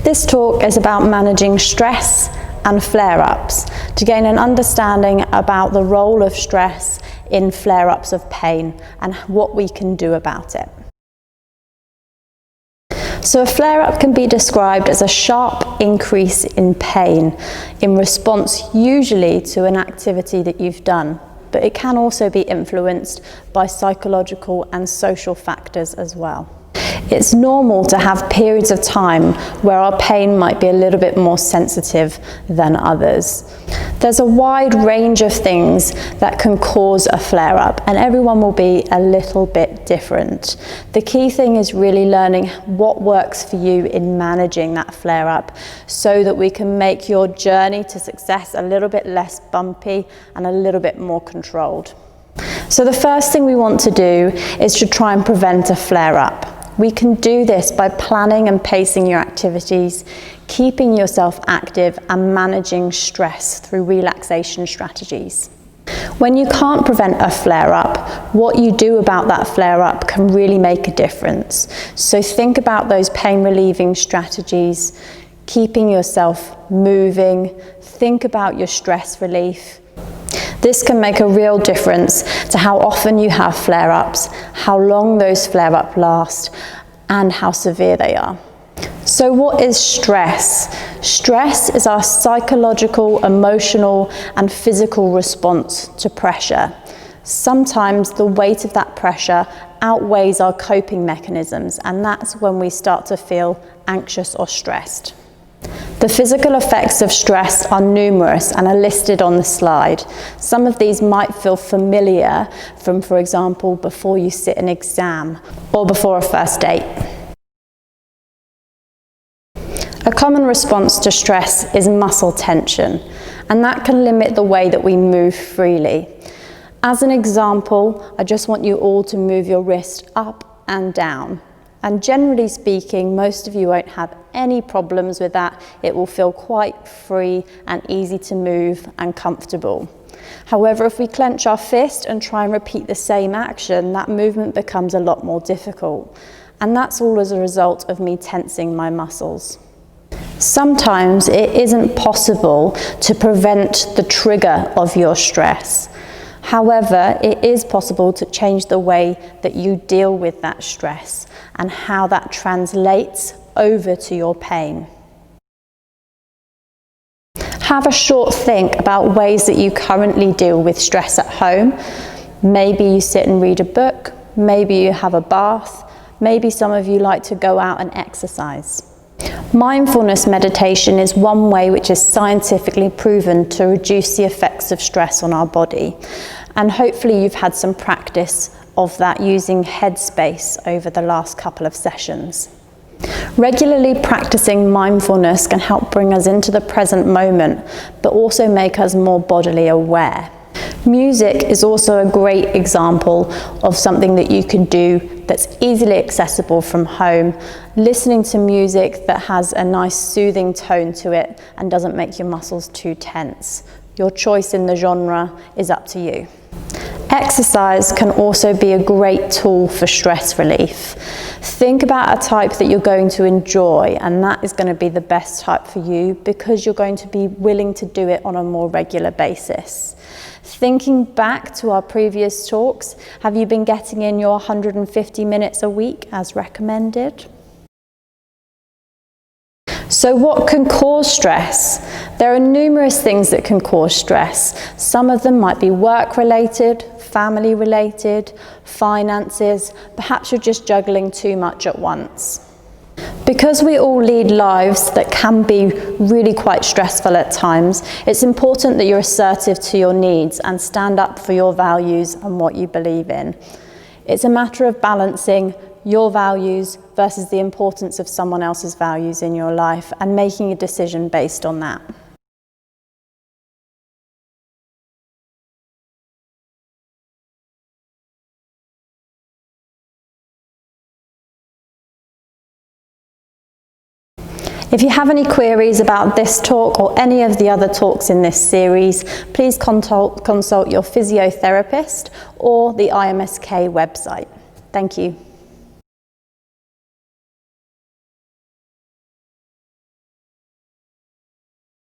This talk is about managing stress and flare-ups to gain an understanding about the role of stress in flare-ups of pain and what we can do about it. So a flare-up can be described as a sharp increase in pain in response usually to an activity that you've done, but it can also be influenced by psychological and social factors as well. It's normal to have periods of time where our pain might be a little bit more sensitive than others. There's a wide range of things that can cause a flare-up, and everyone will be a little bit different. The key thing is really learning what works for you in managing that flare-up so that we can make your journey to success a little bit less bumpy and a little bit more controlled. So the first thing we want to do is to try and prevent a flare-up. We can do this by planning and pacing your activities, keeping yourself active and managing stress through relaxation strategies. When you can't prevent a flare-up, what you do about that flare-up can really make a difference. So think about those pain relieving strategies, keeping yourself moving, think about your stress relief. This can make a real difference to how often you have flare-ups, how long those flare-ups last, and how severe they are. So what is stress? Stress is our psychological, emotional, and physical response to pressure. Sometimes the weight of that pressure outweighs our coping mechanisms, and that's when we start to feel anxious or stressed. The physical effects of stress are numerous and are listed on the slide. Some of these might feel familiar from, for example, before you sit an exam or before a first date. A common response to stress is muscle tension, and that can limit the way that we move freely. As an example, I just want you all to move your wrist up and down. And generally speaking, most of you won't have any problems with that. It will feel quite free and easy to move and comfortable. However, if we clench our fist and try and repeat the same action, that movement becomes a lot more difficult. And that's all as a result of me tensing my muscles. Sometimes it isn't possible to prevent the trigger of your stress. However, it is possible to change the way that you deal with that stress and how that translates over to your pain. Have a short think about ways that you currently deal with stress at home. Maybe you sit and read a book, maybe you have a bath, maybe some of you like to go out and exercise. Mindfulness meditation is one way which is scientifically proven to reduce the effects of stress on our body. And hopefully you've had some practice of that using Headspace over the last couple of sessions. Regularly practicing mindfulness can help bring us into the present moment, but also make us more bodily aware. Music is also a great example of something that you can do that's easily accessible from home. Listening to music that has a nice soothing tone to it and doesn't make your muscles too tense. Your choice in the genre is up to you. Exercise can also be a great tool for stress relief. Think about a type that you're going to enjoy, and that is going to be the best type for you because you're going to be willing to do it on a more regular basis. Thinking back to our previous talks, have you been getting in your 150 minutes a week as recommended? So what can cause stress? There are numerous things that can cause stress. Some of them might be work-related, family-related, finances. Perhaps you're just juggling too much at once. Because we all lead lives that can be really quite stressful at times, it's important that you're assertive to your needs and stand up for your values and what you believe in. It's a matter of balancing your values versus the importance of someone else's values in your life and making a decision based on that. If you have any queries about this talk or any of the other talks in this series, please consult your physiotherapist or the IMSK website. Thank you.